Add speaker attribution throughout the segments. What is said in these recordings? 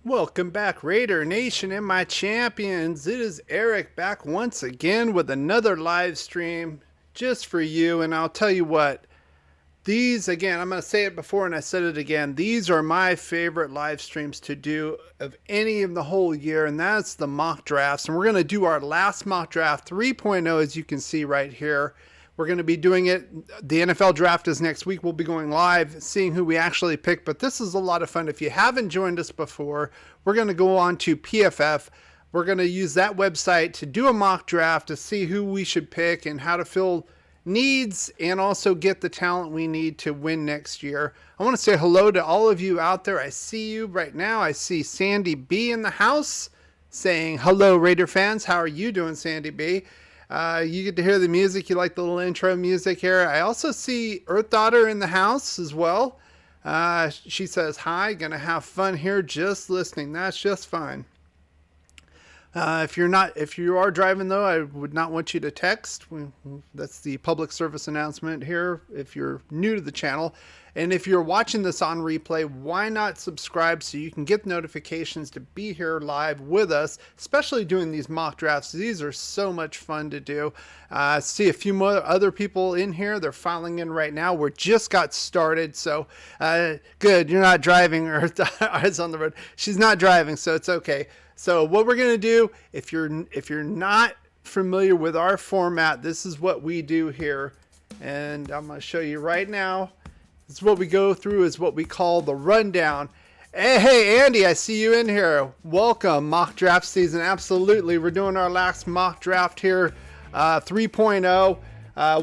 Speaker 1: Welcome back, Raider Nation and my champions. It is Eric back once again with another live stream just for you. And I'll tell you what, these, again, I'm going to say it before and I said it again, these are my favorite live streams to do of any of the whole year, and that's the mock drafts. And we're going to do our last mock draft 3.0, as you can see right here. We're going to be doing it. The NFL draft is next week. We'll be going live, seeing who we actually pick. But this is a lot of fun. If you haven't joined us before, we're going to go on to PFF. We're going to use that website to do a mock draft to see who we should pick and how to fill needs and also get the talent we need to win next year. I want to say hello to all of you out there. I see you right now. I see Sandy B in the house saying, hello, Raider fans. How are you doing, Sandy B? You get to hear the music. You like the little intro music here. I also see Earth Daughter in the house as well. She says, hi, gonna have fun here just listening. That's just fine. If you are driving though, I would not want you to text. That's the public service announcement here if you're new to the channel. And if you're watching this on replay, why not subscribe so you can get notifications to be here live with us, especially doing these mock drafts. These are so much fun to do. See a few more other people in here. They're filing in right now. We just got started. So good. You're not driving, or eyes on the road. She's not driving, so it's okay. So what we're going to do, if you're not familiar with our format, this is what we do here. And I'm going to show you right now. This is what we go through, is what we call the rundown. Hey, Andy, I see you in here. Welcome, mock draft season. Absolutely. We're doing our last mock draft here, 3.0.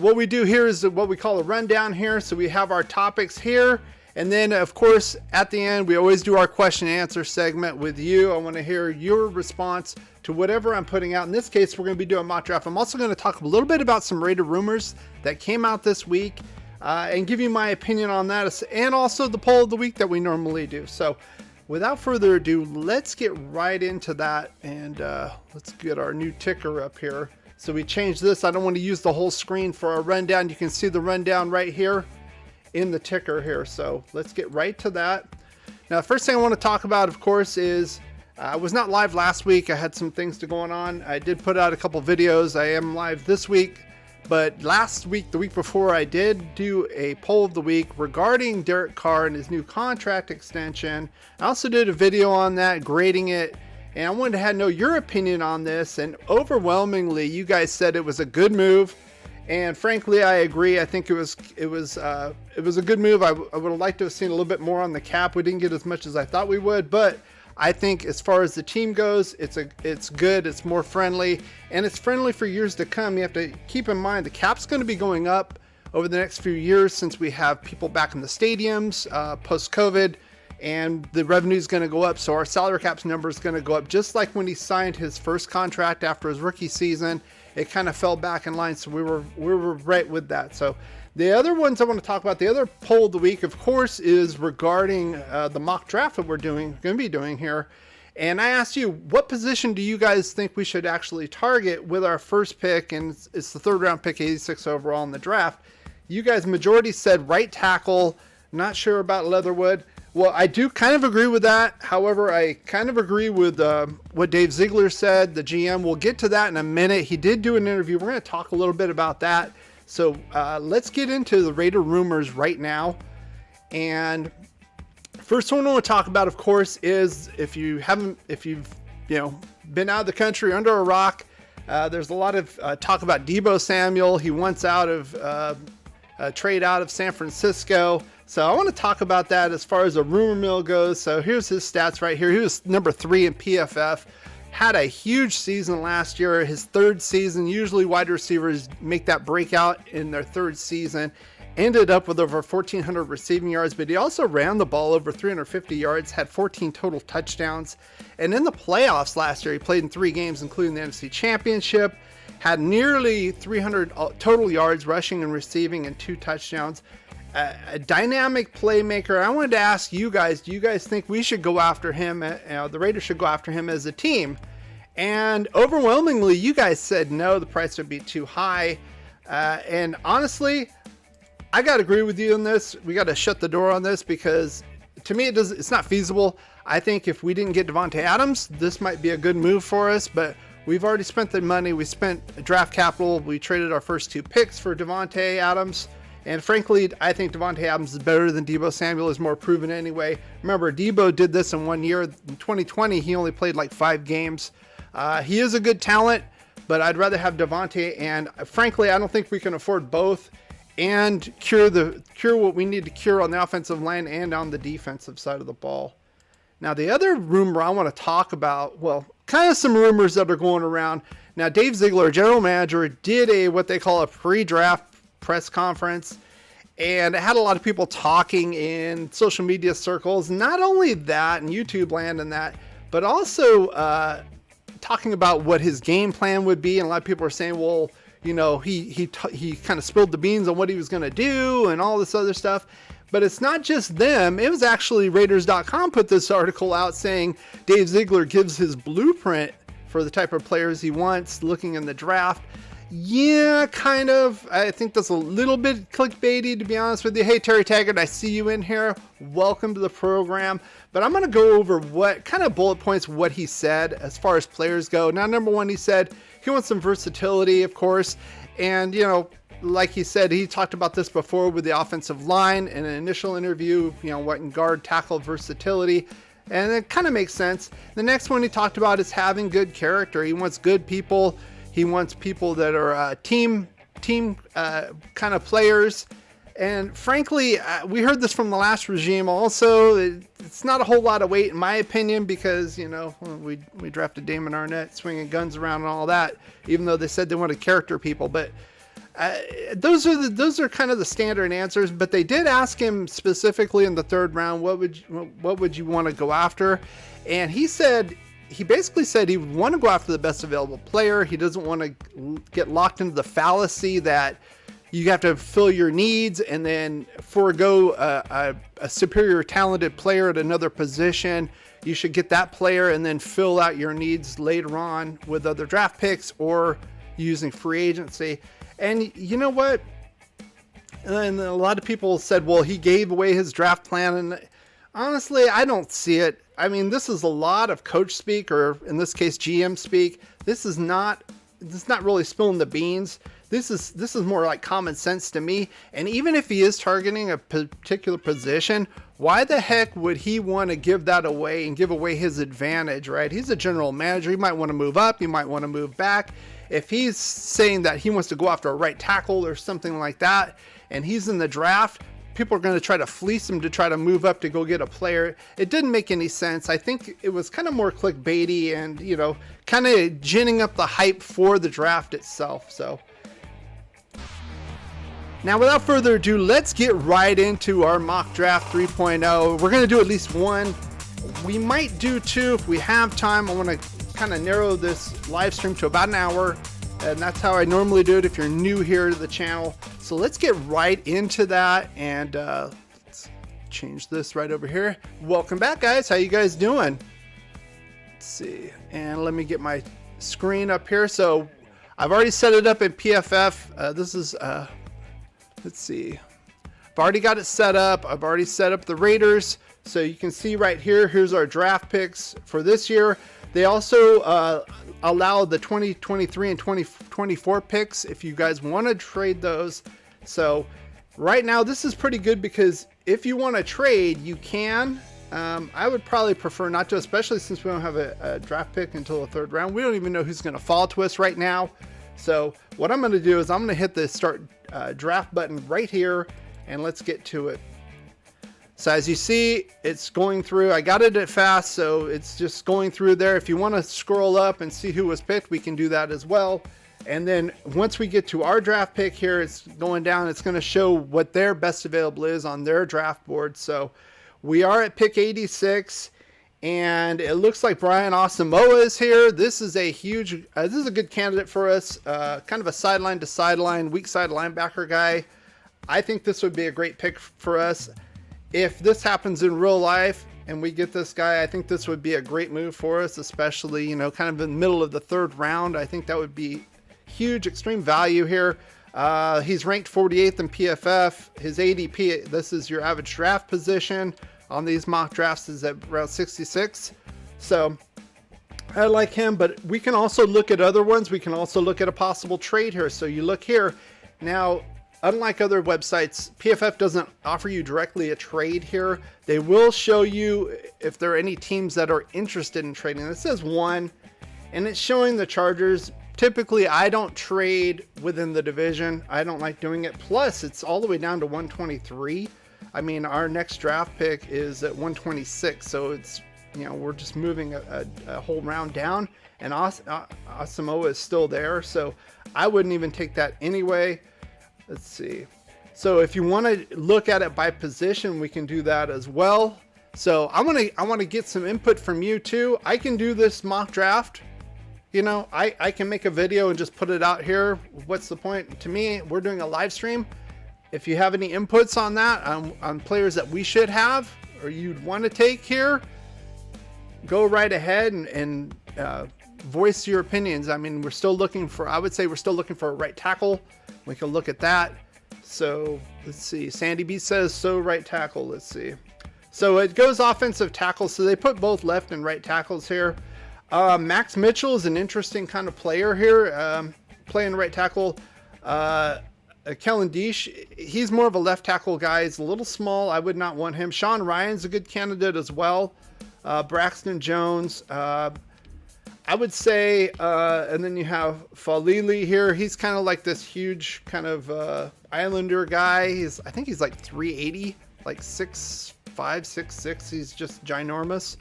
Speaker 1: What we do here is what we call a rundown here. So we have our topics here. And then, of course, at the end, we always do our question and answer segment with you. I want to hear your response to whatever I'm putting out. In this case, we're going to be doing mock draft. I'm also going to talk a little bit about some Raider rumors that came out this week. And give you my opinion on that, and also the poll of the week that we normally do. So without further ado, let's get right into that, and let's get our new ticker up here. So we changed this. I don't want to use the whole screen for our rundown. You can see the rundown right here in the ticker here. So let's get right to that. Now, the first thing I want to talk about, of course, is I was not live last week. I had some things going on. I did put out a couple videos. I am live this week. But last week, the week before, I did do a poll of the week regarding Derek Carr and his new contract extension. I also did a video on that, grading it, and I wanted to know your opinion on this. And overwhelmingly, you guys said it was a good move, and frankly, I agree. I think it was a good move. I would have liked to have seen a little bit more on the cap. We didn't get as much as I thought we would, but I think as far as the team goes, it's good, it's more friendly, and it's friendly for years to come. You have to keep in mind the cap's going to be going up over the next few years since we have people back in the stadiums post-COVID, and the revenue is going to go up. So our salary cap's number is going to go up, just like when he signed his first contract after his rookie season. It kind of fell back in line, so we were right with that. So the other ones I want to talk about, the other poll of the week, of course, is regarding the mock draft that we're going to be doing here. And I asked you, what position do you guys think we should actually target with our first pick? And it's the third round pick, 86 overall in the draft. You guys, majority said right tackle. Not sure about Leatherwood. Well, I do kind of agree with that. However, I kind of agree with what Dave Ziegler said, the GM. We'll get to that in a minute. He did do an interview. We're going to talk a little bit about that. So let's get into the Raider rumors right now. And first one I want to talk about, of course, is if you've been out of the country under a rock, there's a lot of talk about Deebo Samuel. He wants out of trade out of San Francisco. So I want to talk about that as far as the rumor mill goes. So here's his stats right here. He was number 3 in PFF. Had a huge season last year, his third season. Usually wide receivers make that breakout in their third season. Ended up with over 1,400 receiving yards, but he also ran the ball over 350 yards, had 14 total touchdowns. And in the playoffs last year, he played in 3 games, including the NFC Championship, had nearly 300 total yards rushing and receiving and 2 touchdowns. A dynamic playmaker. I wanted to ask you guys, do you guys think we should go after him? The Raiders should go after him as a team? And overwhelmingly, you guys said no, the price would be too high. And honestly, I got to agree with you on this. We got to shut the door on this because to me, it's not feasible. I think if we didn't get Davante Adams, this might be a good move for us, but we've already spent the money. We spent draft capital. We traded our first 2 picks for Davante Adams. And frankly, I think Davante Adams is better than Deebo Samuel, is more proven anyway. Remember, Deebo did this in 1 year. In 2020, he only played like 5 games. He is a good talent, but I'd rather have Davante. And frankly, I don't think we can afford both and cure what we need to cure on the offensive line and on the defensive side of the ball. Now, the other rumor I want to talk about, well, kind of some rumors that are going around. Now, Dave Ziegler, general manager, did what they call a pre-draft press conference, and it had a lot of people talking in social media circles. Not only that, in YouTube land and that, but also talking about what his game plan would be. And a lot of people are saying, well, you know, he kind of spilled the beans on what he was going to do and all this other stuff. But it's not just them. It was actually Raiders.com put this article out saying Dave Ziegler gives his blueprint for the type of players he wants looking in the draft. Yeah, kind of. I think that's a little bit clickbaity, to be honest with you. Hey, Terry Taggart, I see you in here. Welcome to the program. But I'm going to go over what kind of bullet points what he said as far as players go. Now, number one, he said he wants some versatility, of course. And, you know, like he said, he talked about this before with the offensive line in an initial interview, you know, what in guard, tackle, versatility. And it kind of makes sense. The next one he talked about is having good character. He wants good people. He wants people that are team kind of players. And frankly, we heard this from the last regime also. It's not a whole lot of weight in my opinion because, you know, we drafted Damon Arnett swinging guns around and all that, even though they said they wanted character people. But those are kind of the standard answers. But they did ask him specifically in the 3rd round, what would you want to go after? And he basically said he would want to go after the best available player. He doesn't want to get locked into the fallacy that you have to fill your needs and then forego a superior talented player at another position. You should get that player and then fill out your needs later on with other draft picks or using free agency. And you know what? And a lot of people said, well, he gave away his draft plan. And honestly, I don't see it. I mean, this is a lot of coach speak, or in this case, GM speak. This is not really spilling the beans. This is more like common sense to me. And even if he is targeting a particular position, why the heck would he want to give that away and give away his advantage, right? He's a general manager. He might want to move up. He might want to move back. If he's saying that he wants to go after a right tackle or something like that, and he's in the draft, people are going to try to fleece him to try to move up to go get a player. It didn't make any sense. I think it was kind of more clickbaity and, you know, kind of ginning up the hype for the draft itself. So now, without further ado, let's get right into our mock draft 3.0. We're going to do at least one. We might do 2 if we have time. I want to kind of narrow this live stream to about an hour. And that's how I normally do it if you're new here to the channel. So let's get right into that, and let's change this right over here. Welcome back, guys. How you guys doing? Let's see, and let me get my screen up here. So I've already set it up in PFF. This is let's see, I've already got it set up. I've already set up the Raiders, so you can see right here, here's our draft picks for this year. They also allow the 2023 and 2024 picks if you guys want to trade those. So right now this is pretty good because if you want to trade, you can. I would probably prefer not to, especially since we don't have a draft pick until the 3rd round. We don't even know who's going to fall to us right now. So what I'm going to do is I'm going to hit the start draft button right here, and let's get to it. So as you see, it's going through. I got it at fast, so it's just going through there. If you want to scroll up and see who was picked, we can do that as well. And then once we get to our draft pick here, it's going down. It's going to show what their best available is on their draft board. So we are at pick 86, and it looks like Brian Asamoah is here. This is a huge, this is a good candidate for us. Kind of a sideline to sideline, weak side linebacker guy. I think this would be a great pick for us. If this happens in real life and we get this guy, I think this would be a great move for us, especially, you know, kind of in the middle of the 3rd round. I think that would be huge, extreme value here. He's ranked 48th in PFF. His ADP, this is your average draft position, on these mock drafts is at around 66. So I like him, but we can also look at other ones. We can also look at a possible trade here. So you look here now. Unlike other websites, PFF doesn't offer you directly a trade here. They will show you if there are any teams that are interested in trading. It says 1, and it's showing the Chargers. Typically, I don't trade within the division. I don't like doing it. Plus, it's all the way down to 123. I mean, our next draft pick is at 126, so it's, you know, we're just moving a whole round down, and Asamoah is still there, so I wouldn't even take that anyway. Let's see. So if you want to look at it by position, we can do that as well. So I want to get some input from you too. I can do this mock draft. You know, I can make a video and just put it out here. What's the point? To me, we're doing a live stream. If you have any inputs on that, on players that we should have or you'd want to take here, go right ahead and voice your opinions. I mean, we're still looking for, I would say we're still looking for a right tackle. We can look at that. So let's see. Sandy B says, so right tackle. Let's see. So it goes offensive tackle. So they put both left and right tackles here. Max Mitchell is an interesting kind of player here. Playing right tackle. Kellen Deesh, he's more of a left tackle guy. He's a little small. I would not want him. Sean Ryan's a good candidate as well. Braxton Jones. I would say, and then you have Falili here. He's kind of like this huge kind of Islander guy. I think he's like 380, like 6'5", 6'6". He's just ginormous.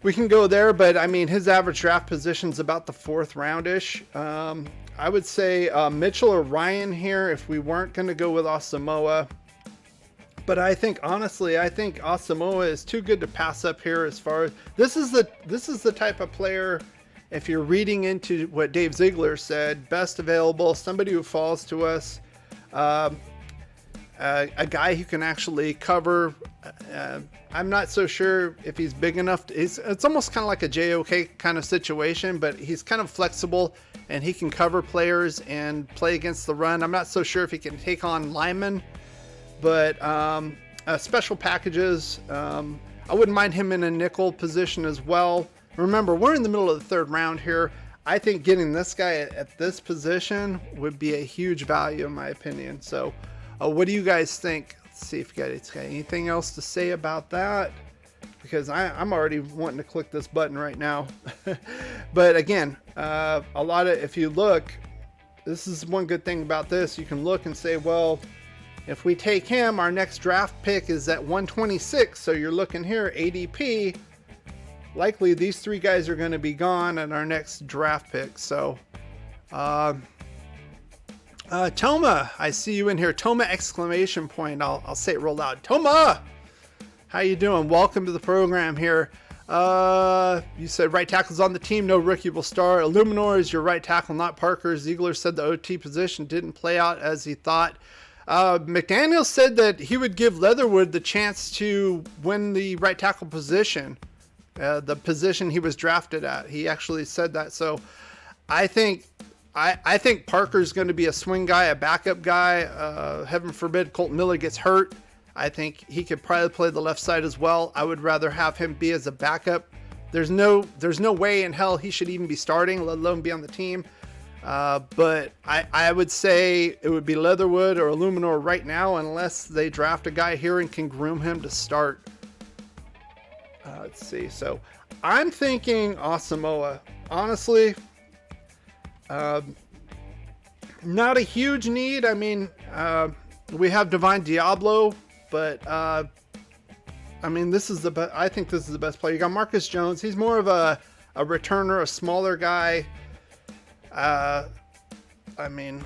Speaker 1: We can go there, but I mean, his average draft position's about the 4th roundish. I would say Mitchell or Ryan here if we weren't going to go with Asamoah. But I think, honestly, I think Asamoah is too good to pass up here. As far as this is the type of player, if you're reading into what Dave Ziegler said, best available, somebody who falls to us, a guy who can actually cover. I'm not so sure if he's big enough. It's almost kind of like a JOK kind of situation, but he's kind of flexible and he can cover players and play against the run. I'm not so sure if he can take on linemen. But special packages, I wouldn't mind him in a nickel position as well. Remember, we're in the middle of the 3rd round here. I think getting this guy at this position would be a huge value in my opinion. So what do you guys think? Let's see if you guys got anything else to say about that, because I'm already wanting to click this button right now. But again, if you look, this is one good thing about this. You can look and say, well, if we take him, our next draft pick is at 126. So you're looking here, ADP. Likely these 3 guys are going to be gone at our next draft pick. So, Toma, I see you in here. Toma exclamation point. I'll say it real loud. Toma, how you doing? Welcome to the program here. You said right tackle's on the team. No rookie will start. Illuminor is your right tackle, not Parker. Ziegler said the OT position didn't play out as he thought. McDaniel said that he would give Leatherwood the chance to win the right tackle position, the position he was drafted at. He actually said that. So I think Parker's going to be a swing guy, a backup guy. Heaven forbid Colton Miller gets hurt. I think he could probably play the left side as well. I would rather have him be as a backup. There's no way in hell he should even be starting, let alone be on the team. But I would say it would be Leatherwood or Illuminor right now, unless they draft a guy here and can groom him to start. Let's see. So I'm thinking Asamoah. Honestly, not a huge need. I mean, we have Divine Diablo, but I mean, I think this is the best player. You got Marcus Jones. He's more of a returner, a smaller guy. I mean,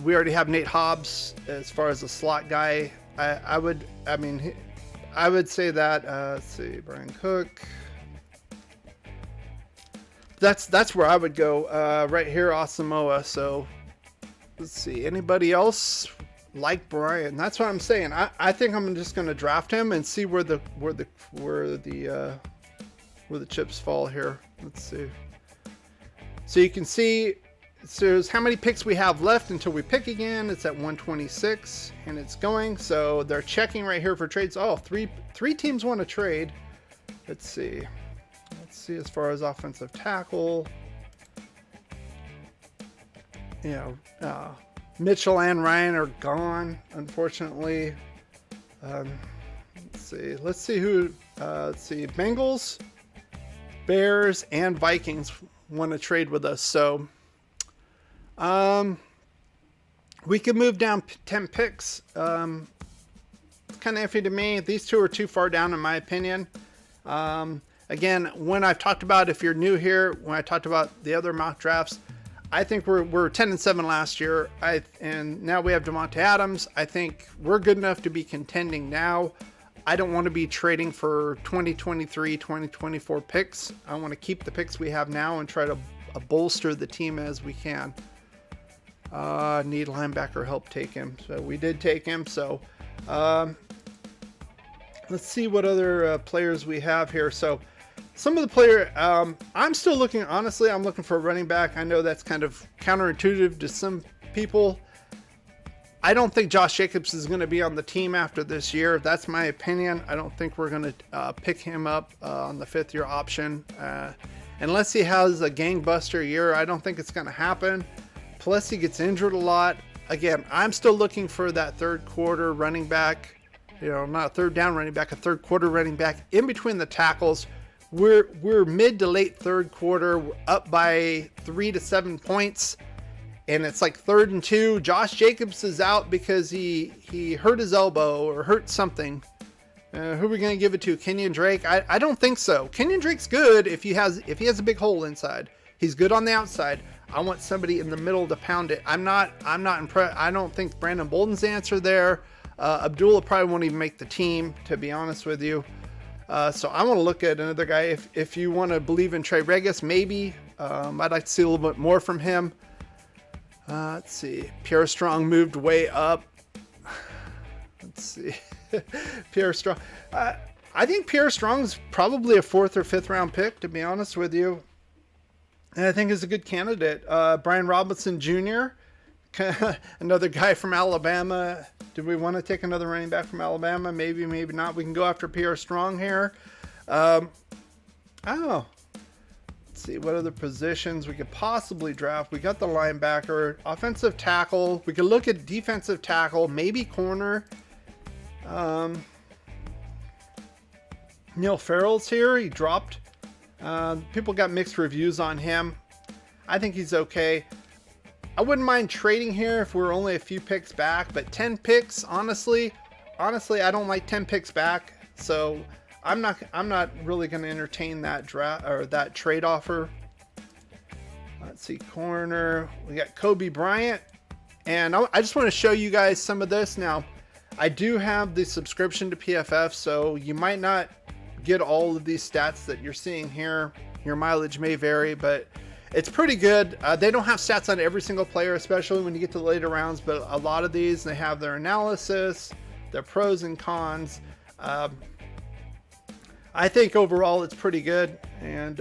Speaker 1: we already have Nate Hobbs as far as a slot guy. I would say that, let's see, Brian Cook. That's where I would go, right here, Asamoah. So let's see, anybody else like Brian? That's what I'm saying. I think I'm just going to draft him and see where the chips fall here. Let's see. So you can see shows how many picks we have left until we pick again. It's at 126 and it's going. So they're checking right here for trades. Oh, three teams want to trade. Let's see. Let's see as far as offensive tackle. You know, Mitchell and Ryan are gone, unfortunately. Let's see who. Let's see. Bengals, Bears, and Vikings want to trade with us. So, we could move down 10 picks. It's kind of iffy to me. These two are too far down, in my opinion. Again, when I've talked about, if you're new here, when I talked about the other mock drafts, I think we're 10-7 last year. And now we have Devontae Adams. I think we're good enough to be contending now. I don't want to be trading for 2023, 2024 picks. I want to keep the picks we have now and try to bolster the team as we can. Need linebacker help, take him. So we did take him. So let's see what other players we have here. So some of the player, I'm still looking, honestly, I'm looking for a running back. I know that's kind of counterintuitive to some people. I don't think Josh Jacobs is going to be on the team after this year. That's my opinion. I don't think we're going to pick him up on the 5th-year option. Unless he has a gangbuster year, I don't think it's going to happen. Plus, he gets injured a lot. Again, I'm still looking for that third quarter running back. You know, not a third down running back, a third quarter running back in between the tackles. We're mid to late third quarter. We're up by 3 to 7 points. And it's like 3rd and 2. Josh Jacobs is out because he hurt his elbow or hurt something. Who are we going to give it to? Kenyon Drake? I don't think so. Kenyon Drake's good if he has a big hole inside. He's good on the outside. I want somebody in the middle to pound it. I'm not impressed. I don't think Brandon Bolden's the answer there. Abdullah probably won't even make the team, to be honest with you. So I want to look at another guy. If you want to believe in Trey Regis, maybe. I'd like to see a little bit more from him. Let's see. Pierre Strong moved way up. Let's see. Pierre Strong. I think Pierre Strong's probably a 4th or 5th round pick, to be honest with you. And I think is a good candidate. Brian Robinson Jr., another guy from Alabama. Do we want to take another running back from Alabama? Maybe, maybe not. We can go after Pierre Strong here. Oh. Let's see what other positions we could possibly draft. We got the linebacker, offensive tackle. We could look at defensive tackle, maybe corner. Neil Farrell's here. He dropped. People got mixed reviews on him. I think he's okay. I wouldn't mind trading here if we're only a few picks back, but 10 picks, honestly, I don't like 10 picks back. So I'm not really going to entertain that draft or that trade offer. Let's see, corner. We got Kobe Bryant, and I just want to show you guys some of this. Now, I do have the subscription to PFF, so you might not get all of these stats that you're seeing here. Your mileage may vary, but it's pretty good. They don't have stats on every single player, especially when you get to the later rounds, but a lot of these, they have their analysis, their pros and cons. I think overall it's pretty good, and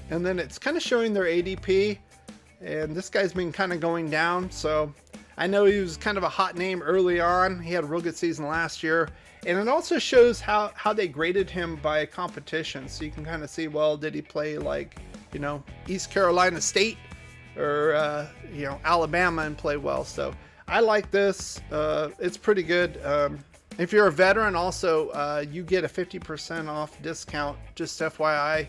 Speaker 1: then it's kind of showing their ADP, and this guy's been kind of going down. So I know he was kind of a hot name early on. He had a real good season last year, and it also shows how they graded him by competition. So you can kind of see, well, did he play like, you know, East Carolina State or you know, Alabama and play well. So I like this. It's pretty good. If you're a veteran, also, you get a 50% off discount, just FYI,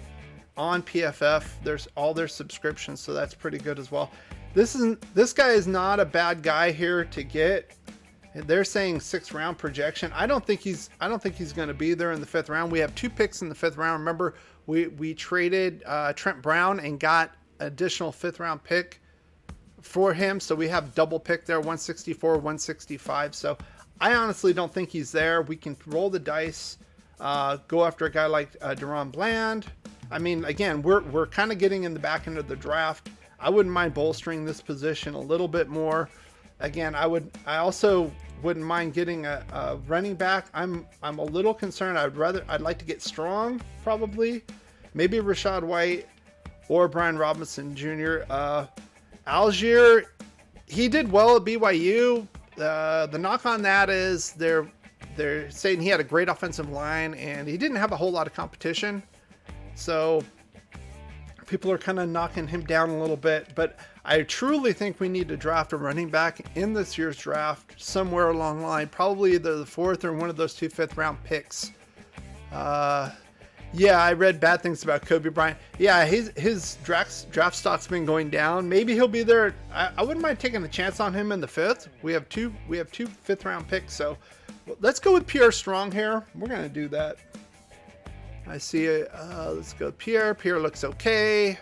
Speaker 1: on PFF. There's all their subscriptions, so that's pretty good as well. This guy is not a bad guy here to get. They're saying 6th round projection. I don't think he's going to be there in the 5th round. We have 2 picks in the 5th round. Remember, we traded Trent Brown and got additional 5th round pick for him, so we have double pick there, 164, 165. So I honestly don't think he's there. We can roll the dice, go after a guy like Deron Bland. I mean, again, we're kind of getting in the back end of the draft. I wouldn't mind bolstering this position a little bit more. Again, I also wouldn't mind getting a running back. I'm a little concerned. I'd like to get Strong, probably, maybe Rashad White or Brian Robinson Jr. Algier, he did well at BYU. The knock on that is they're saying he had a great offensive line and he didn't have a whole lot of competition. So people are kind of knocking him down a little bit, but I truly think we need to draft a running back in this year's draft somewhere along the line, probably either the 4th or one of those 2 5th-round picks. Yeah, I read bad things about Kobe Bryant. Yeah, his draft stock's been going down. Maybe he'll be there. I wouldn't mind taking a chance on him in the 5th. We have two 5th-round picks, so let's go with Pierre Strong here. We're gonna do that. I see it. Let's go with Pierre. Pierre looks okay.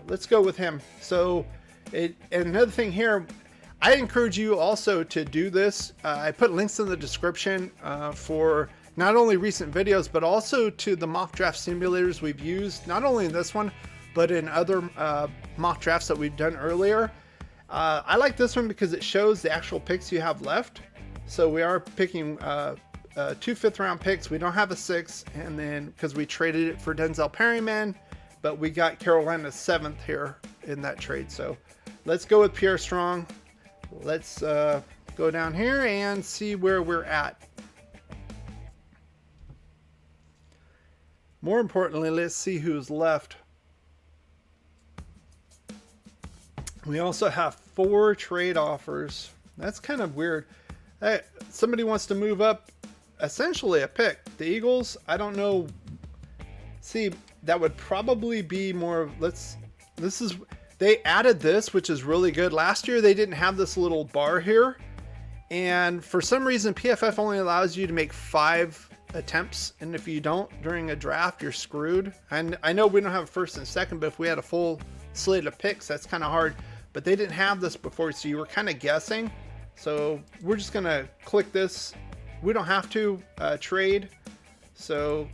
Speaker 1: Let's go with him. So, and another thing here, I encourage you also to do this. I put links in the description for not only recent videos, but also to the mock draft simulators we've used, not only in this one, but in other mock drafts that we've done earlier. I like this one because it shows the actual picks you have left. So we are picking 2 5th-round picks. We don't have a 6th, and then because we traded it for Denzel Perryman, but we got Carolina's 7th here in that trade. So let's go with Pierre Strong. Let's go down here and see where we're at. More importantly, let's see who's left. We also have 4 trade offers. That's kind of weird. Hey, somebody wants to move up essentially a pick. The Eagles, I don't know. See, that would probably be more, they added this, which is really good. Last year, they didn't have this little bar here. And for some reason, PFF only allows you to make 5 attempts, and if you don't during a draft, you're screwed. And I know we don't have a 1st and 2nd, but if we had a full slate of picks, that's kind of hard. But they didn't have this before, so you were kind of guessing. So we're just gonna click this. We don't have to trade. So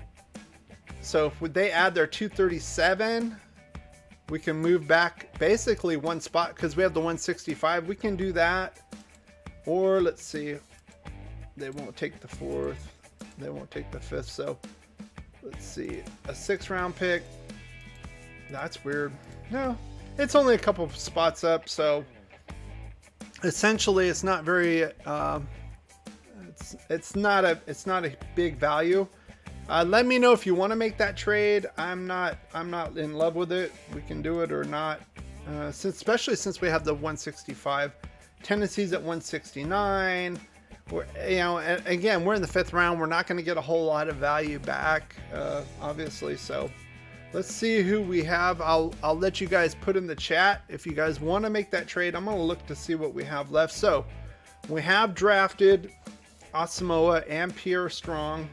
Speaker 1: if they add their 237, we can move back basically 1 spot because we have the 165. We can do that. Or let's see, they won't take the 4th. They won't take the 5th, so let's see. A 6th-round pick. That's weird. No, it's only a couple of spots up, so essentially it's not very it's not a big value. Let me know if you want to make that trade. I'm not in love with it. We can do it or not. Especially since we have the 165. Tennessee's at 169. We're, again, we're in the 5th round. We're not going to get a whole lot of value back, obviously. So let's see who we have. I'll let you guys put in the chat if you guys want to make that trade. I'm going to look to see what we have left. So we have drafted Asamoah and Pierre Strong.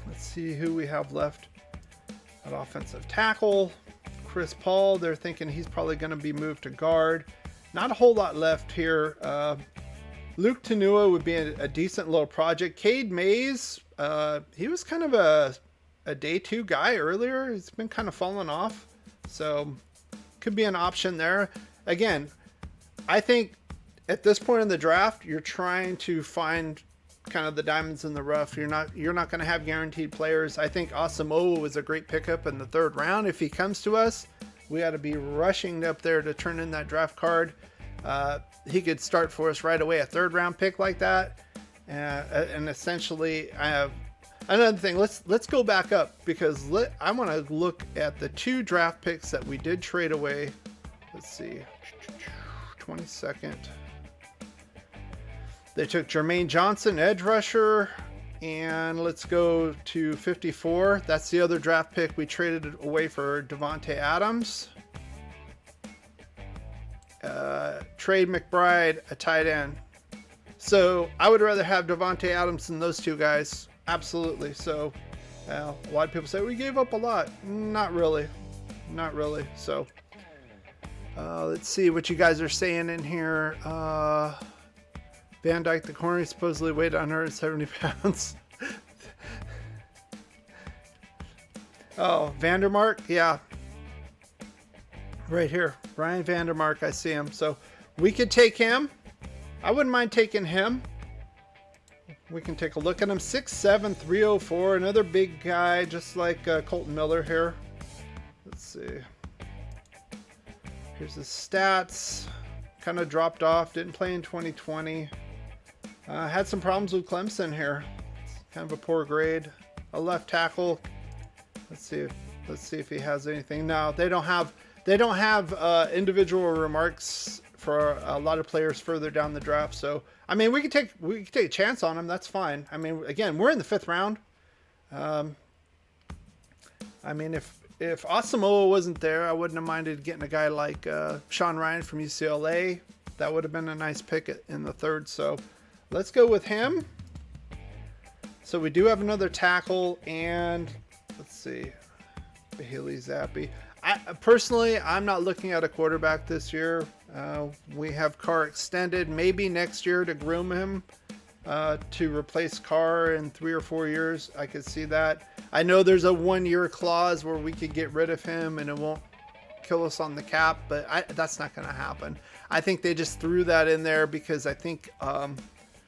Speaker 1: Let's see who we have left at offensive tackle. Chris Paul, they're thinking he's probably going to be moved to guard. Not a whole lot left here. Luke Tanua would be a decent little project. Cade Mays, he was kind of a day 2 guy earlier. He's been kind of falling off. So could be an option there. Again, I think at this point in the draft, you're trying to find kind of the diamonds in the rough. You're not going to have guaranteed players. I think Asamoah was a great pickup in the 3rd round. If he comes to us, we ought to be rushing up there to turn in that draft card. He could start for us right away, a 3rd-round pick like that. And essentially, I have another thing. Let's go back up because I want to look at the 2 draft picks that we did trade away. Let's see, 22nd. They took Jermaine Johnson, edge rusher, and let's go to 54. That's the other draft pick we traded away for Devontae Adams. Trade McBride, a tight end. So I would rather have Devontae Adams than those 2 guys. Absolutely. So a lot of people say we gave up a lot. Not really. Not really. So let's see what you guys are saying in here. Van Dyke, the corner, supposedly weighed 170 pounds. Oh, Vandermark? Yeah. Right here. Brian Vandermark, I see him. So we could take him. I wouldn't mind taking him. We can take a look at him. 6'7", 304. Another big guy, just like Colton Miller here. Let's see. Here's the stats. Kind of dropped off. Didn't play in 2020. Had some problems with Clemson here. Kind of a poor grade. A left tackle. Let's see if he has anything. No, they don't have individual remarks for a lot of players further down the draft. So I mean, we could take a chance on him. That's fine. I mean, again, we're in the 5th round. I mean, if Asamoah wasn't there, I wouldn't have minded getting a guy like Sean Ryan from UCLA. That would have been a nice pick in the 3rd. So let's go with him. So we do have another tackle, and let's see, Bailey Zappi. I'm not looking at a quarterback this year. We have Carr extended, maybe next year to groom him to replace Carr in 3 or 4 years. I could see that. I know there's a 1-year clause where we could get rid of him and it won't kill us on the cap, but that's not going to happen. I think they just threw that in there because I think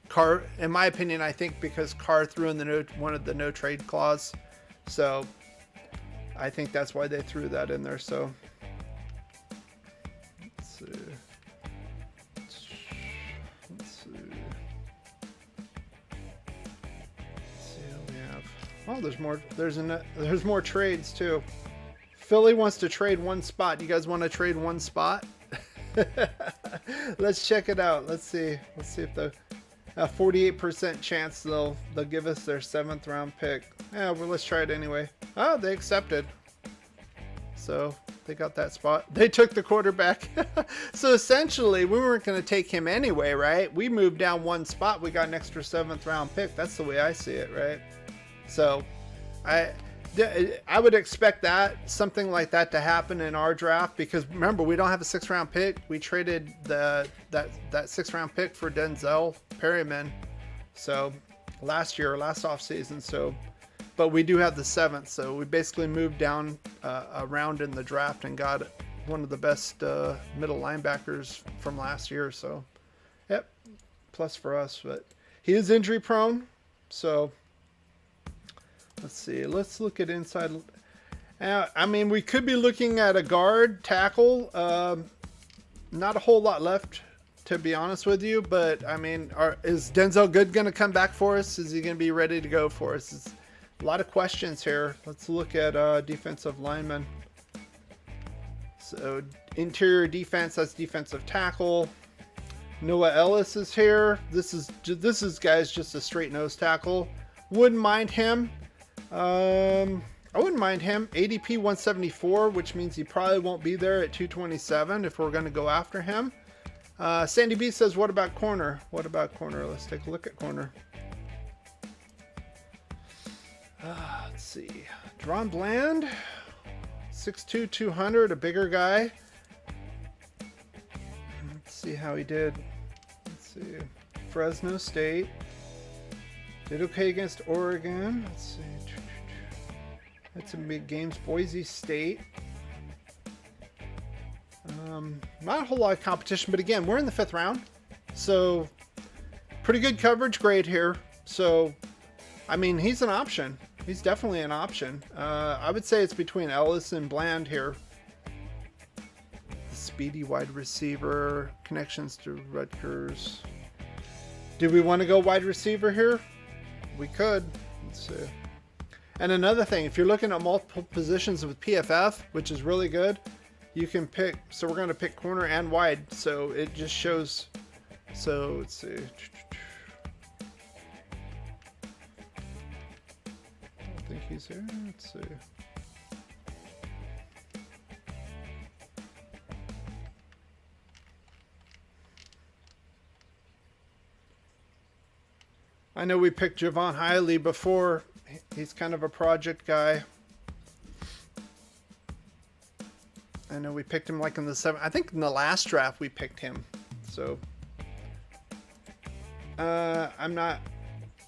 Speaker 1: Carr, in my opinion, I think because Carr threw in one of the no trade clause. So I think that's why they threw that in there. So let's see. Oh, there's more. There's more trades too. Philly wants to trade one spot. You guys want to trade one spot? Let's check it out. Let's see. Let's see if the 48% chance they'll give us their 7th round pick. Yeah, well, let's try it anyway. Oh, they accepted. So they got that spot. They took the quarterback. So essentially, we weren't going to take him anyway, right? We moved down one spot. We got an extra 7th round pick. That's the way I see it, right? So I would expect something like that to happen in our draft, because remember, we don't have a 6th round pick. We traded that 6th round pick for Denzel Perryman. So last offseason. So, but we do have the 7th. So we basically moved down a round in the draft and got one of the best middle linebackers from last year. So, yep, plus for us. But he is injury prone. So let's see. Let's look at inside. I mean, we could be looking at a guard tackle. Not a whole lot left, to be honest with you. But I mean, is Denzel Good going to come back for us? Is he going to be ready to go for us? It's a lot of questions here. Let's look at defensive linemen. So interior defense, that's defensive tackle. Noah Ellis is here. This is guys just a straight nose tackle. Wouldn't mind him. I wouldn't mind him. ADP 174, which means he probably won't be there at 227 if we're going to go after him. Sandy B says, what about corner? What about corner? Let's take a look at corner. Let's see. Dron Bland, 6'2", 200, a bigger guy. Let's see how he did. Let's see. Fresno State. Did okay against Oregon. Let's see. Had some big games. Boise State. Not a whole lot of competition, but again, we're in the 5th round. So pretty good coverage grade here. So, I mean, he's an option. He's definitely an option. I would say it's between Ellis and Bland here. The speedy wide receiver, connections to Rutgers. Do we want to go wide receiver here? We could. Let's see. And another thing, if you're looking at multiple positions with PFF, which is really good, you can pick. So we're going to pick corner and wide. So it just shows. So let's see. I don't think he's here. Let's see. I know we picked Javon Hiley before. He's kind of a project guy. I know we picked him like in the 7th. I think in the last draft we picked him. So I'm not.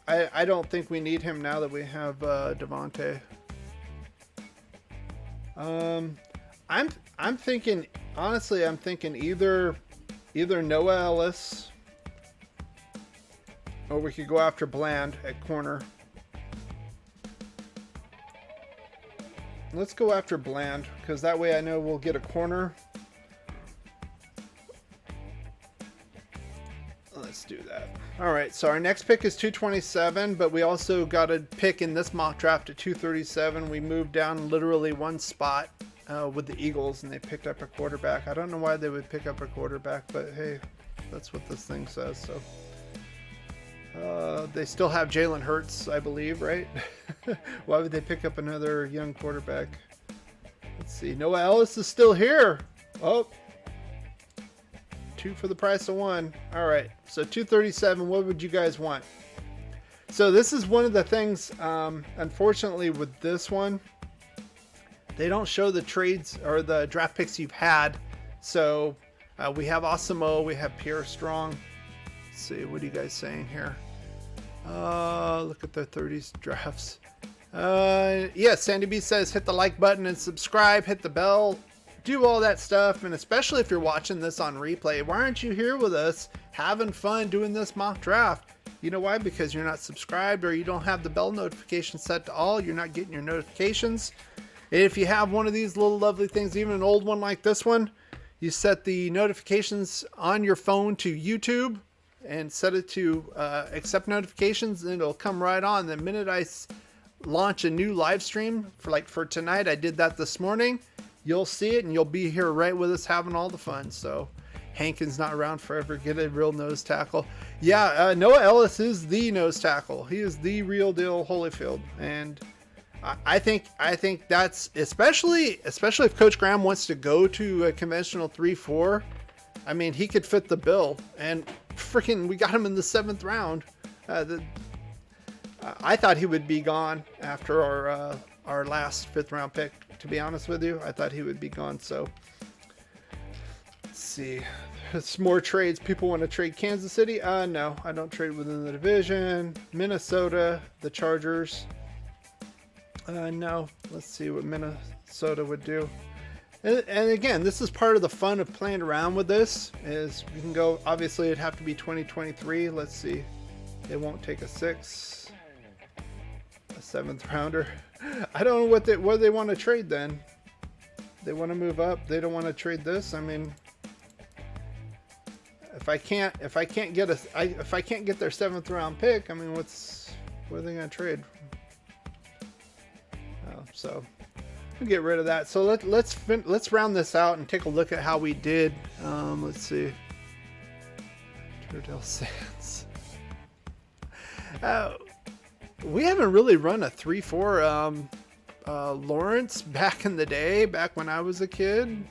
Speaker 1: I don't think we need him now that we have Devontae. I'm thinking, honestly, I'm thinking either Noah Ellis, or we could go after Bland at corner. Let's go after Bland, because that way I know we'll get a corner. All right, so our next pick is 227, but we also got a pick in this mock draft at 237. We moved down literally one spot with the Eagles, and they picked up a quarterback. I don't know why they would pick up a quarterback, but hey, that's what this thing says. So they still have Jalen Hurts, I believe, right? Why would they pick up another young quarterback? Let's see. Noah Ellis is still here. Oh. 2 for the price of 1. All right, so 237. What would you guys want? So this is one of the things, unfortunately, with this one, they don't show the trades or the draft picks you've had. So we have Osimo, we have Pierre Strong. Let's see, what are you guys saying here? Look at the 30s drafts. Yeah, Sandy B says hit the like button and subscribe, hit the bell. Do all that stuff, and especially if you're watching this on replay, why aren't you here with us having fun doing this mock draft? You know why? Because you're not subscribed or you don't have the bell notification set to all. You're not getting your notifications. And if you have one of these little lovely things, even an old one like this one, you set the notifications on your phone to YouTube and set it to accept notifications, and it'll come right on. The minute I launch a new live stream for tonight, I did that this morning. You'll see it, and you'll be here right with us having all the fun. So Hankins not around forever. Get a real nose tackle. Yeah, Noah Ellis is the nose tackle. He is the real deal Holyfield. And I think that's especially if Coach Graham wants to go to a conventional 3-4. I mean, he could fit the bill. And freaking, we got him in the 7th round. I thought he would be gone after our last 5th round pick. To be honest with you, I thought he would be gone. So let's see. It's more trades. People want to trade Kansas City. No, I don't trade within the division. Minnesota, the Chargers. No. Let's see what Minnesota would do. And again, this is part of the fun of playing around with this. Is we can go. Obviously, it'd have to be 2023. Let's see. It won't take a 6, a 7th rounder. I don't know what they want to trade then. They want to move up. They don't want to trade this. I mean, if I can't get their 7th round pick, I mean, what are they going to trade? So we'll get rid of that. So let's round this out and take a look at how we did. Let's see. Turdell Sands. We haven't really run a 3-4 Lawrence back in the day, back when I was a kid.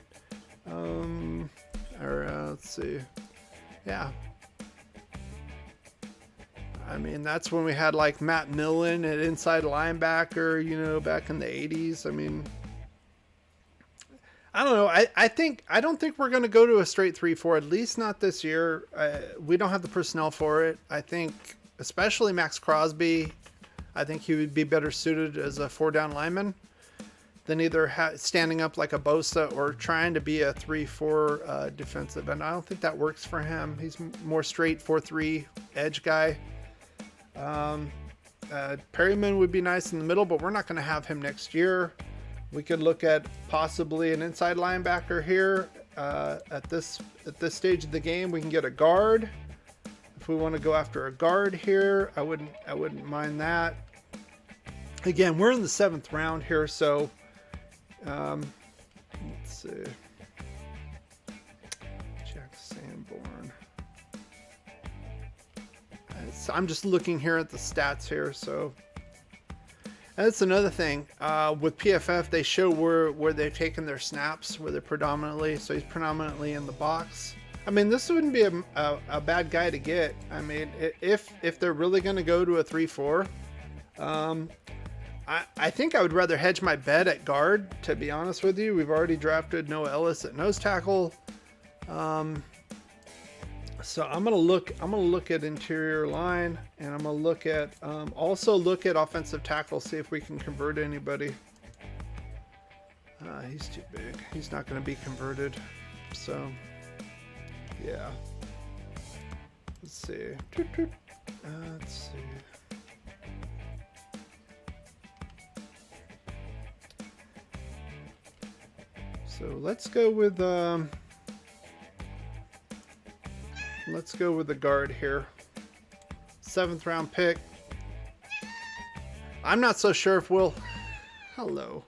Speaker 1: Let's see. Yeah. I mean, that's when we had like Matt Millen at inside linebacker, you know, back in the 80s. I mean, I don't know. I don't think we're going to go to a straight 3-4, at least not this year. We don't have the personnel for it. I think, especially Max Crosby, I think he would be better suited as a 4-down lineman than either standing up like a Bosa or trying to be a 3-4 defensive. And I don't think that works for him. He's more straight 4-3 edge guy. Perryman would be nice in the middle, but we're not going to have him next year. We could look at possibly an inside linebacker here. At this stage of the game, we can get a guard. If we want to go after a guard here, I wouldn't mind that. Again, we're in the 7th round here, so let's see. Jack Sanborn. I'm just looking here at the stats here, so that's another thing. With PFF, they show where they've taken their snaps, where they're predominantly. So he's predominantly in the box. I mean, this wouldn't be a bad guy to get. I mean, if they're really going to go to a 3-4, I think I would rather hedge my bet at guard, to be honest with you. We've already drafted Noah Ellis at nose tackle. So I'm gonna look at interior line, and I'm gonna look at also look at offensive tackle, see if we can convert anybody. He's too big. He's not gonna be converted. So yeah. Let's see. Let's see. So let's go with the guard here. 7th round pick. I'm not so sure if we'll... Hello.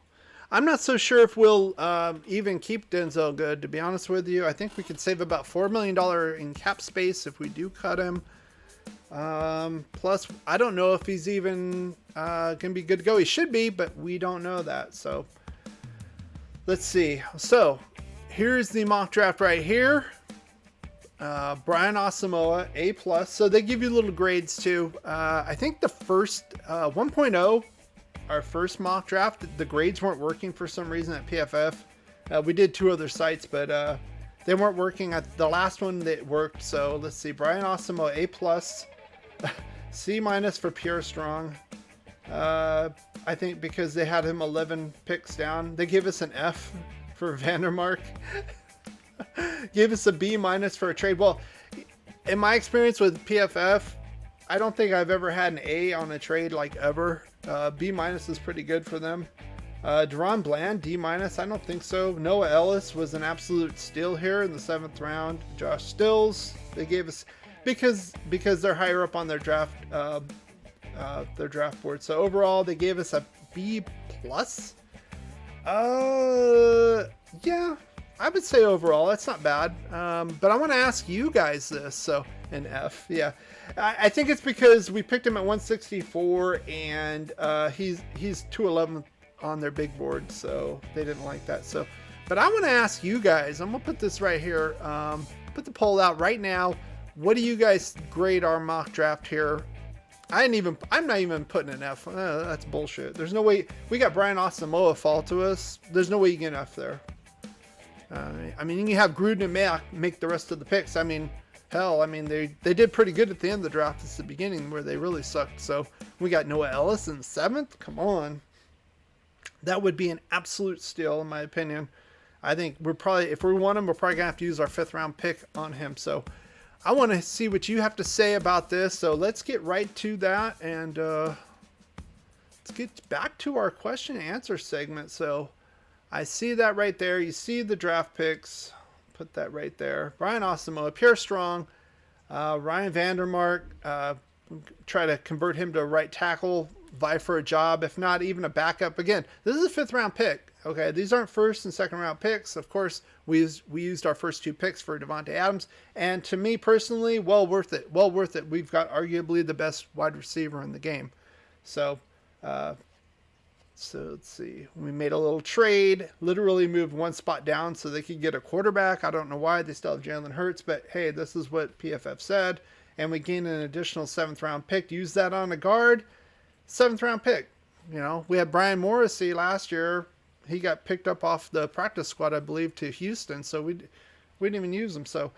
Speaker 1: I'm not so sure if we'll even keep Denzel Good, to be honest with you. I think we could save about $4 million in cap space if we do cut him. Plus, I don't know if he's even going to be good to go. He should be, but we don't know that. So, let's see. So, here's the mock draft right here. Brian Asamoah, A+. So, they give you little grades too. I think the first 1.0, our first mock draft, the grades weren't working for some reason at PFF. We did 2 other sites, but they weren't working. At the last one that worked. So, let's see. Brian Asamoah, A+. C- for pure strong. I think because they had him 11 picks down. They gave us an F for Vandermark. Gave us a B- for a trade. Well, in my experience with PFF, I don't think I've ever had an A on a trade like ever. B- is pretty good for them. Deron Bland, D-. I don't think so. Noah Ellis was an absolute steal here in the 7th round. Josh Stills, they gave us... Because they're higher up on their draft board. So overall, they gave us a B+. Yeah, I would say overall that's not bad. But I want to ask you guys this. So an F, yeah. I think it's because we picked him at 164, and he's 211 on their big board, so they didn't like that. So, but I want to ask you guys. I'm gonna put this right here. Put the poll out right now. What do you guys grade our mock draft here? I'm not even putting an F. That's bullshit. There's no way. We got Brian Asamoah fall to us. There's no way you get an F there. I mean, you can have Gruden and Mack make the rest of the picks. I mean, hell, they did pretty good at the end of the draft. It's the beginning where they really sucked. So we got Noah Ellis in 7th. Come on. That would be an absolute steal, in my opinion. I think we're probably, if we want him, we're probably going to have to use our 5th round pick on him. So I want to see what you have to say about this. So let's get right to that, and let's get back to our question and answer segment. So I see that right there. You see the draft picks. Put that right there. Brian Asamoah, pure strong. Ryan Vandermark, try to convert him to a right tackle, vie for a job, if not even a backup. Again, this is a 5th round pick. Okay, these aren't 1st and 2nd round picks. Of course, we used our first 2 picks for Davante Adams, and to me personally, well worth it. Well worth it. We've got arguably the best wide receiver in the game. So, let's see. We made a little trade. Literally moved 1 spot down so they could get a quarterback. I don't know why. They still have Jalen Hurts, but hey, this is what PFF said. And we gained an additional 7th round pick. Use that on a guard. 7th round pick. You know, we had Brian Morrissey last year. He got picked up off the practice squad, I believe, to Houston, so we didn't even use him. So,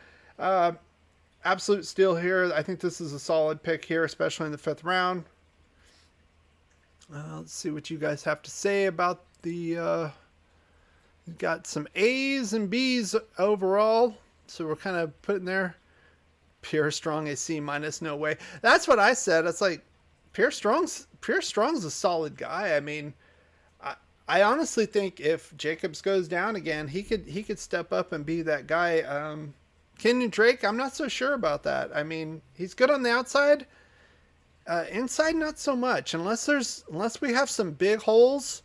Speaker 1: absolute steal here. I think this is a solid pick here, especially in the 5th round. Let's see what you guys have to say about the... got some A's and B's overall, so we're kind of putting there. Pure Strong, a C-, no way. That's what I said. It's like, Pure Strong's a solid guy. I mean... I honestly think if Jacobs goes down again, he could step up and be that guy. Kenyon Drake, I'm not so sure about that. I mean, he's good on the outside. Inside, not so much. Unless we have some big holes.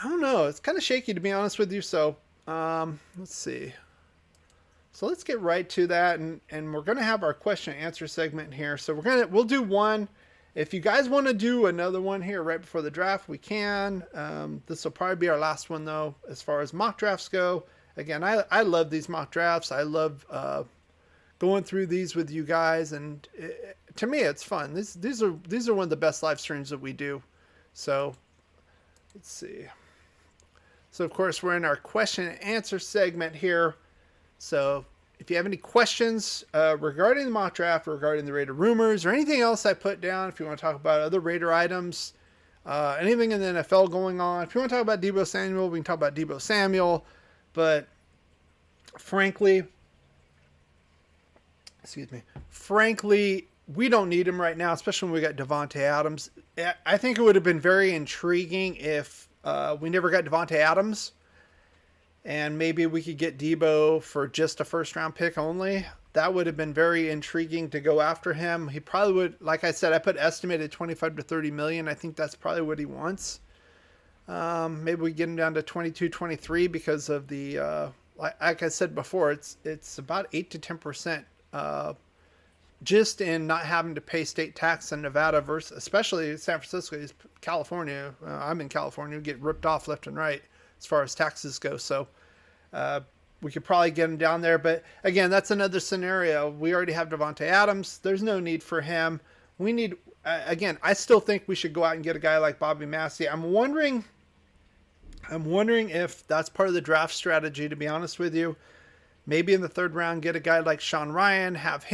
Speaker 1: I don't know. It's kind of shaky, to be honest with you. So, let's see. So let's get right to that, and we're gonna have our question and answer segment here. So we'll do one. If you guys want to do another one here right before the draft, we can. This will probably be our last one, though, as far as mock drafts go. Again, I love these mock drafts. I love going through these with you guys, and to me, it's fun. These are one of the best live streams that we do. So let's see. So of course, we're in our question and answer segment here. So if you have any questions regarding the mock draft, regarding the Raider rumors, or anything else I put down, if you want to talk about other Raider items, anything in the NFL going on, if you want to talk about Deebo Samuel, we can talk about Deebo Samuel. But frankly, we don't need him right now, especially when we got Davante Adams. I think it would have been very intriguing if we never got Davante Adams. and maybe we could get Debo for just a first round pick only. That would have been very intriguing to go after him. He probably would, like I said, I put estimated 25 to 30 million. I think that's probably what he wants. Maybe we get him down to 22, 23 because of the, like I said before, it's about 8 to 10%, just in not having to pay state tax in Nevada versus, especially San Francisco, California. I'm in California, we get ripped off left and right as far as taxes go. So, we could probably get him down there. But again, that's another scenario. We already have Davante Adams. There's no need for him. We need, again, I still think we should go out and get a guy like Bobby Massey. I'm wondering if that's part of the draft strategy, to be honest with you. Maybe in the third round, get a guy like Sean Ryan, have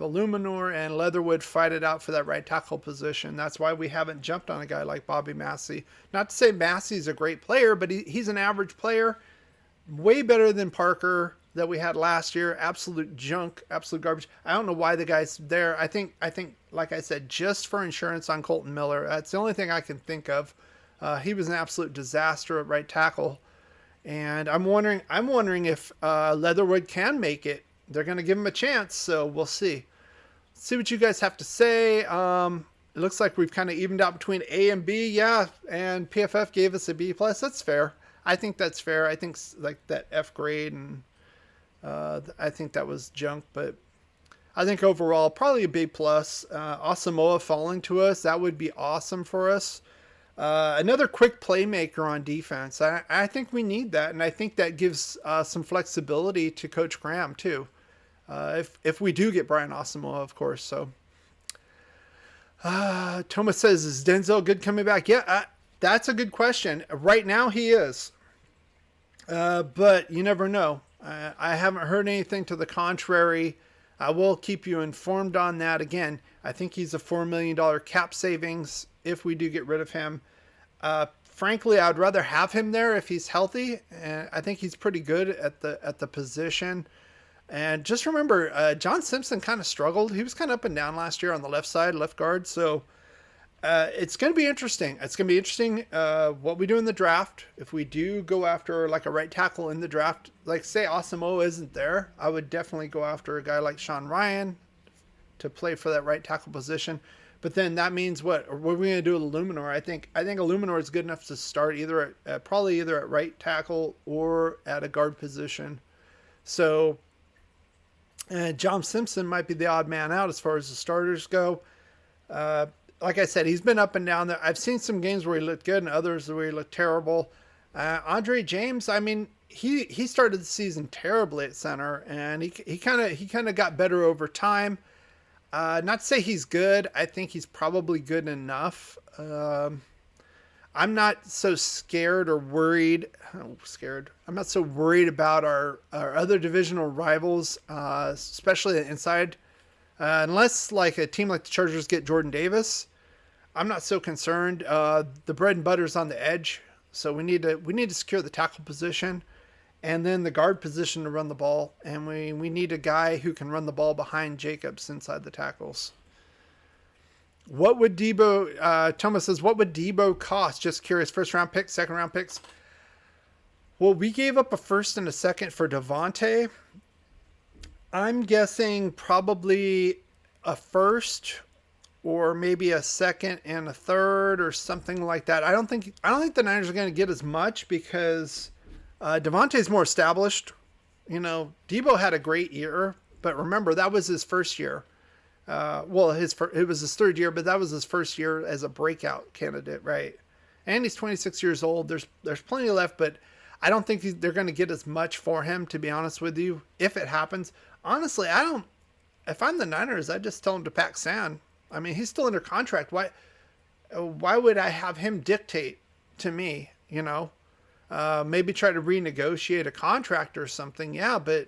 Speaker 1: Illuminor and Leatherwood fight it out for that right tackle position. That's why we haven't jumped on a guy like Bobby Massey. Not to say Massey's a great player, but he's an average player. Way better than Parker that we had last year. Absolute junk, absolute garbage. I don't know why the guy's there. I think, like I said, just for insurance on Colton Miller. That's the only thing I can think of. He was an absolute disaster at right tackle. And I'm wondering if Leatherwood can make it. They're going to give him a chance, so we'll see. Let's see what you guys have to say. It looks like we've kind of evened out between A and B. Yeah, and PFF gave us a B+. That's fair. I think that's fair. I think like that F grade, and I think that was junk, but I think overall probably a B+. Asamoah falling to us, that would be awesome for us. Another quick playmaker on defense. I think we need that, and I think that gives some flexibility to Coach Graham too. If we do get Brian Asamoah, of course. So Thomas says, is Denzel good coming back? Yeah, that's a good question. Right now he is. But you never know. I haven't heard anything to the contrary. I will keep you informed on that. Again, I think he's a $4 million cap savings if we do get rid of him. Frankly, I'd rather have him there if he's healthy. And I think he's pretty good at the position. And just remember, John Simpson kind of struggled. He was kind of up and down last year on the left side, left guard. So it's going to be interesting. It's going to be interesting what we do in the draft. If we do go after like a right tackle in the draft, like say Asamoah isn't there, I would definitely go after a guy like Sean Ryan to play for that right tackle position. But then that means what are we going to do with Illuminor? I think Illuminor is good enough to start probably either at right tackle or at a guard position. So John Simpson might be the odd man out as far as the starters go. Like I said, he's been up and down there. I've seen some games where he looked good and others where he looked terrible. Andre James, I mean, he started the season terribly at center, and he kind of got better over time. Not to say he's good. I think he's probably good enough. I'm not so scared or worried. I'm not so worried about our other divisional rivals, especially inside. Unless like a team like the Chargers get Jordan Davis, I'm not so concerned. The bread and butter's on the edge, so we need to secure the tackle position, and then the guard position to run the ball, and we need a guy who can run the ball behind Jacobs inside the tackles. What would Debo? Thomas says, what would Debo cost? Just curious. First round picks, second round picks. Well, we gave up a first and a second for Davante. I'm guessing probably a first or maybe a second and a third or something like that. I don't think the Niners are going to get as much because Davante's more established. You know, Debo had a great year, but remember that was his first year. It was his third year, but that was his first year as a breakout candidate, right? And he's 26 years old. There's plenty left, but I don't think they're going to get as much for him, to be honest with you, if it happens. Honestly, if I'm the Niners, I'd just tell him to pack sand. I mean, he's still under contract. Why would I have him dictate to me, you know? Maybe try to renegotiate a contract or something. Yeah, but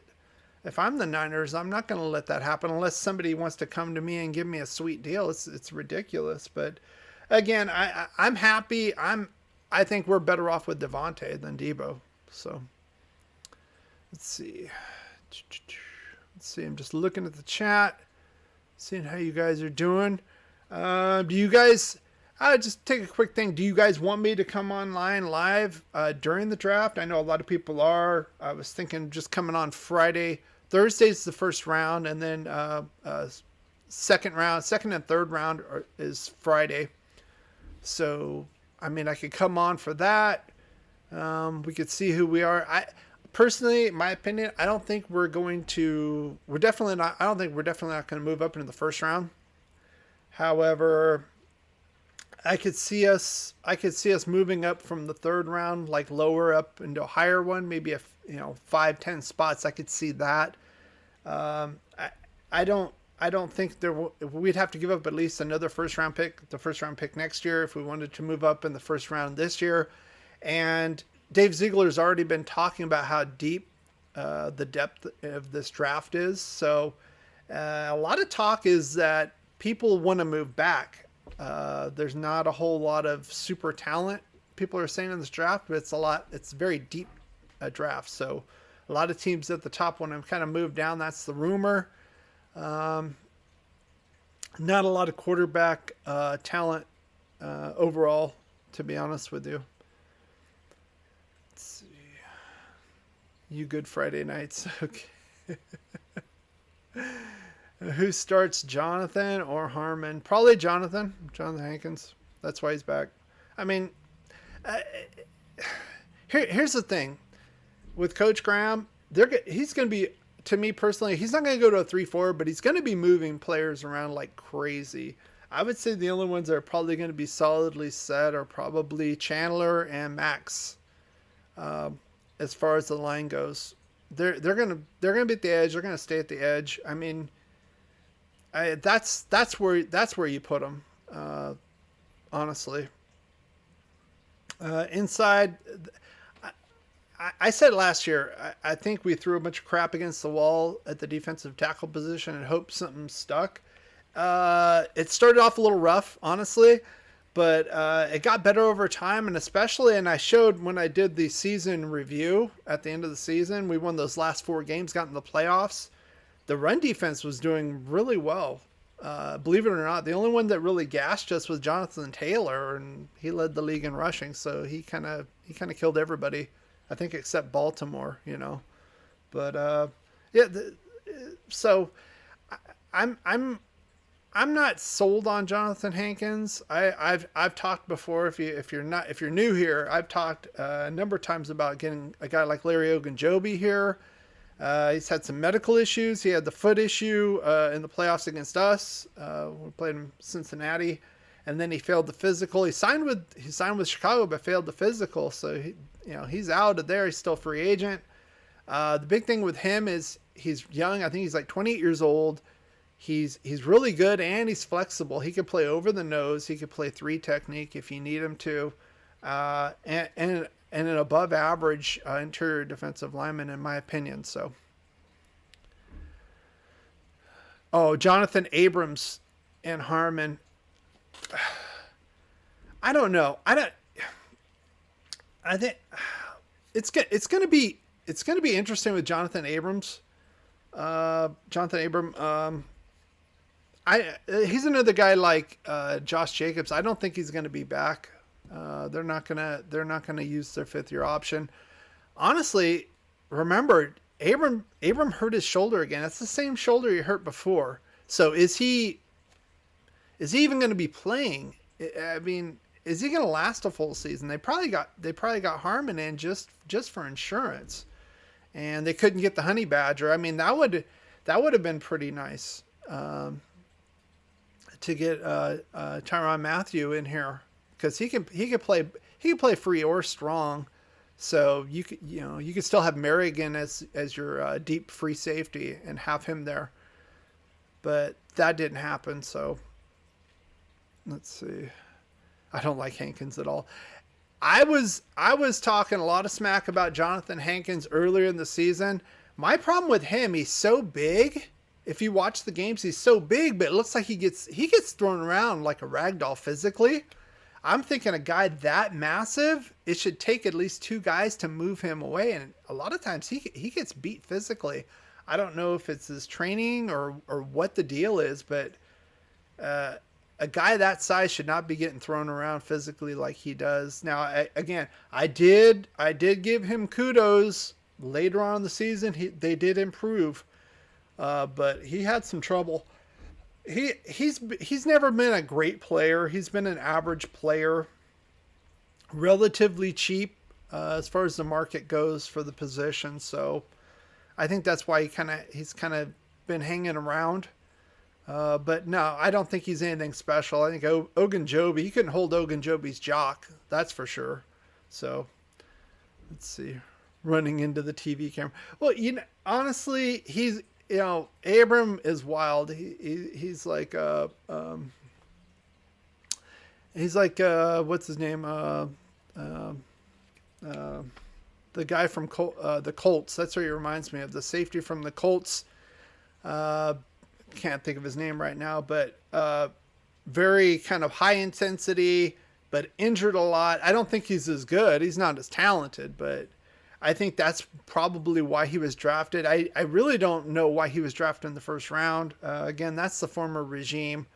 Speaker 1: if I'm the Niners, I'm not going to let that happen unless somebody wants to come to me and give me a sweet deal. It's ridiculous. But again, I'm happy. I think we're better off with Davante than Debo. So let's see. I'm just looking at the chat, seeing how you guys are doing. Do you guys, I just take a quick thing. Do you guys want me to come online live during the draft? I know a lot of people are. I was thinking just coming on Friday. Thursday's the first round, and then second and third round is Friday. So, I mean, I could come on for that. We could see who we are. Personally, in my opinion, I don't think we're definitely not going to move up into the first round. However, I could see us moving up from the third round, like lower up into a higher one, maybe 5-10 spots. I could see that. I don't think we'd have to give up at least another the first round pick next year if we wanted to move up in the first round this year. And Dave Ziegler's already been talking about how deep the depth of this draft is. So a lot of talk is that people want to move back. There's not a whole lot of super talent, people are saying, in this draft, but it's very deep draft. So a lot of teams at the top want to kind of move down. That's the rumor. Not a lot of quarterback talent overall, to be honest with you. Let's see. You good Friday nights. Okay. Who starts, Jonathan or Harmon? Probably Jonathan Hankins. That's why he's back. I mean, here's the thing. With Coach Graham, he's going to be, to me personally, he's not going to go to a 3-4, but he's going to be moving players around like crazy. I would say the only ones that are probably going to be solidly set are probably Chandler and Max. As far as the line goes, they're going to be at the edge. They're going to stay at the edge. I mean, that's where you put them, honestly. Inside, I said last year, I think we threw a bunch of crap against the wall at the defensive tackle position and hoped something stuck. It started off a little rough, honestly, but it got better over time, and I showed when I did the season review at the end of the season, we won those last 4 games, got in the playoffs. The run defense was doing really well. Believe it or not, the only one that really gassed us was Jonathan Taylor, and he led the league in rushing, so he kind of killed everybody, I think, except Baltimore, But yeah, so I'm not sold on Jonathan Hankins. I've talked before. If you're new here, I've talked a number of times about getting a guy like Larry Ogunjobi here. He's had some medical issues. He had the foot issue in the playoffs against us. We played in Cincinnati, and then he failed the physical. He signed with Chicago, but failed the physical. So he's out of there. He's still a free agent. The big thing with him is he's young. I think he's like 28 years old. He's really good, and he's flexible. He can play over the nose. He can play 3 technique if you need him to, and an above average interior defensive lineman, in my opinion. So, Jonathan Abrams and Harmon. I don't know. I think it's going to be interesting with Jonathan Abrams. He's another guy like Josh Jacobs. I don't think he's going to be back. They're not gonna use their 5th-year option. Honestly, remember, Abram hurt his shoulder again. That's the same shoulder he hurt before. So is he even going to be playing? I mean, is he going to last a full season? They probably got Harmon in just for insurance, and they couldn't get the Honey Badger. I mean, that would have been pretty nice to get Tyrann Mathieu in here. Because he could play free or strong, so you could still have Merrigan as your deep free safety and have him there, but that didn't happen. So let's see. I don't like Hankins at all. I was talking a lot of smack about Jonathan Hankins earlier in the season. My problem with him, he's so big. If you watch the games, he's so big, but it looks like he gets thrown around like a rag doll physically. I'm thinking a guy that massive, it should take at least 2 guys to move him away. And a lot of times he gets beat physically. I don't know if it's his training or what the deal is, but a guy that size should not be getting thrown around physically like he does. Now, I did give him kudos later on in the season. They did improve, but he had some trouble. He's never been a great player. He's been an average player, relatively cheap as far as the market goes for the position. So I think that's why he's kind of been hanging around. But no, I don't think he's anything special. I think Ogunjobi, he couldn't hold Ogunjobi's jock, that's for sure. So let's see, running into the TV camera. Well, honestly, Abram is wild. He's like what's his name? The guy from the Colts. That's what he reminds me of. The safety from the Colts. Can't think of his name right now, but very kind of high intensity, but injured a lot. I don't think he's as good. He's not as talented, but I think that's probably why he was drafted. I really don't know why he was drafted in the first round. Again, that's the former regime.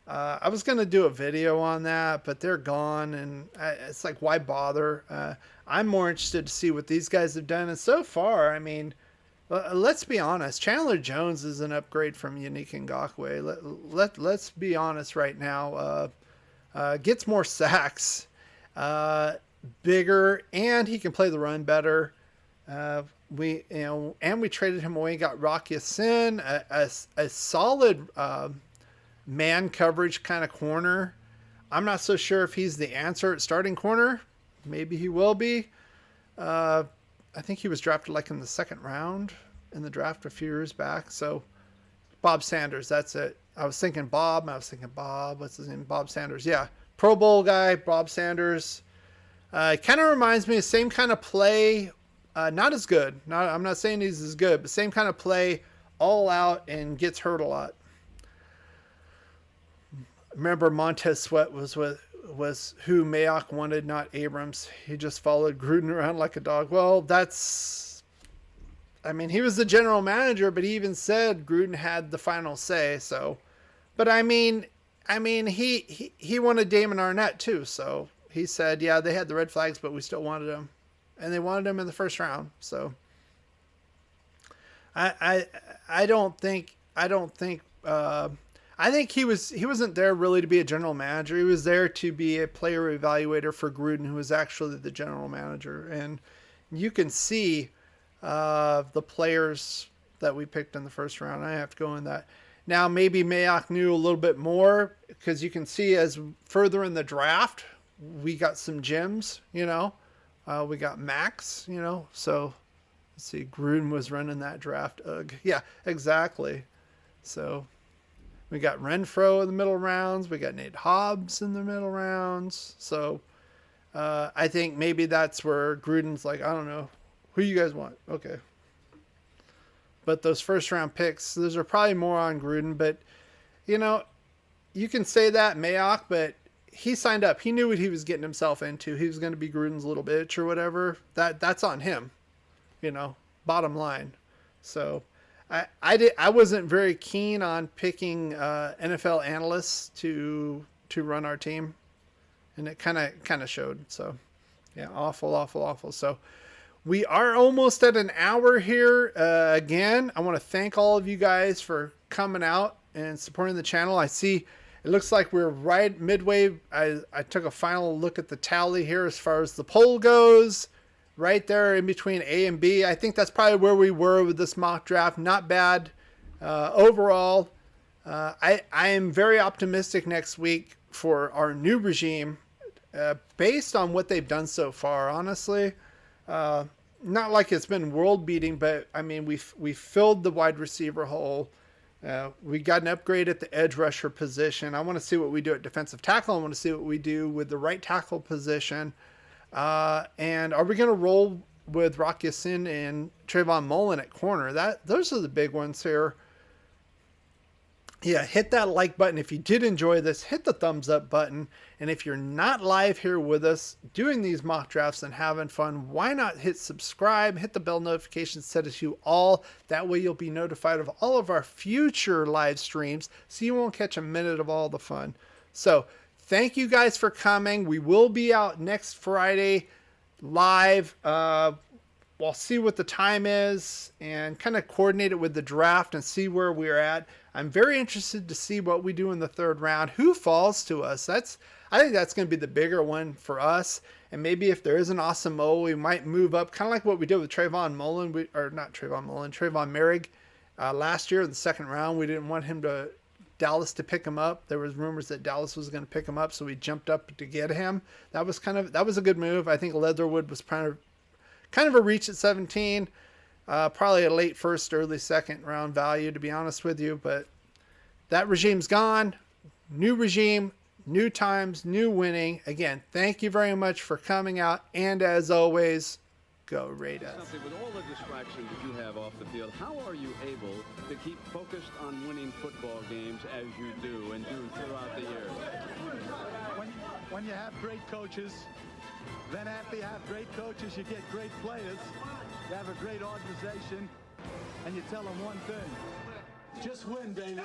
Speaker 1: I was going to do a video on that, but they're gone, and it's like, why bother? I'm more interested to see what these guys have done. And so far, I mean, let's be honest. Chandler Jones is an upgrade from Yannick Ngakoue. Let's be honest right now. Gets more sacks, bigger, and he can play the run better. We traded him away. Got Rock Ya-Sin, a solid man coverage kind of corner. I'm not so sure if he's the answer at starting corner. Maybe he will be. I think he was drafted like in the second round in the draft a few years back. So Bob Sanders, that's it. I was thinking Bob. What's his name? Bob Sanders. Yeah. Pro Bowl guy, Bob Sanders. Kind of reminds me of same kind of play. Not as good. I'm not saying he's as good, but same kind of play, all out, and gets hurt a lot. Remember, Montez Sweat was who Mayock wanted, not Abrams. He just followed Gruden around like a dog. Well, he was the general manager, but he even said Gruden had the final say. So, but he wanted Damon Arnett too. So he said, yeah, they had the red flags, but we still wanted him, and they wanted him in the first round. So I think he wasn't there really to be a general manager. He was there to be a player evaluator for Gruden, who was actually the general manager. And you can see the players that we picked in the first round. I have to go in that. Now, maybe Mayock knew a little bit more, because you can see as further in the draft, we got some gems, we got Max, so let's see, Gruden was running that draft. Yeah, exactly. So we got Renfro in the middle rounds. We got Nate Hobbs in the middle rounds. So I think maybe that's where Gruden's like, I don't know, who you guys want? Okay. But those first round picks, those are probably more on Gruden. But, you can say that, Mayock, but he signed up. He knew what he was getting himself into. He was going to be Gruden's little bitch or whatever. That's on him, bottom line. So I wasn't very keen on picking NFL analysts to run our team, and it kind of showed. So yeah, awful. So we are almost at an hour here. Again, I want to thank all of you guys for coming out and supporting the channel. I see it looks like we're right midway. I took a final look at the tally here as far as the poll goes. Right there in between A and B. I think that's probably where we were with this mock draft. Not bad overall. I am very optimistic next week for our new regime based on what they've done so far, honestly. Not like it's been world beating, but we filled the wide receiver hole. We got an upgrade at the edge rusher position. I want to see what we do at defensive tackle. I want to see what we do with the right tackle position. And are we going to roll with Rock Ya-Sin and Trayvon Mullen at corner? Those are the big ones here. Yeah, hit that like button. If you did enjoy this, hit the thumbs up button. And if you're not live here with us doing these mock drafts and having fun, why not hit subscribe, hit the bell notification, set it to all. That way you'll be notified of all of our future live streams, so you won't catch a minute of all the fun. So thank you guys for coming. We will be out next Friday live. We'll see what the time is and kind of coordinate it with the draft and see where we're at. I'm very interested to see what we do in the third round. Who falls to us? I think that's going to be the bigger one for us. And maybe if there is an awesome Mo, we might move up, kind of like what we did with Trayvon Merrick last year in the second round. We didn't want Dallas to pick him up. There was rumors that Dallas was going to pick him up, so we jumped up to get him. That was a good move. I think Leatherwood was kind of a reach at 17. Probably a late first, early second round value, to be honest with you. But that regime's gone. New regime, new times, new winning. Again, thank you very much for coming out. And as always, go Raiders.
Speaker 2: With all the distractions that you have off the field, how are you able to keep focused on winning football games as you do and do throughout the years?
Speaker 3: When you have great coaches, then after you have great coaches, you get great players. You have a great organization, and you tell them one thing: just win, baby.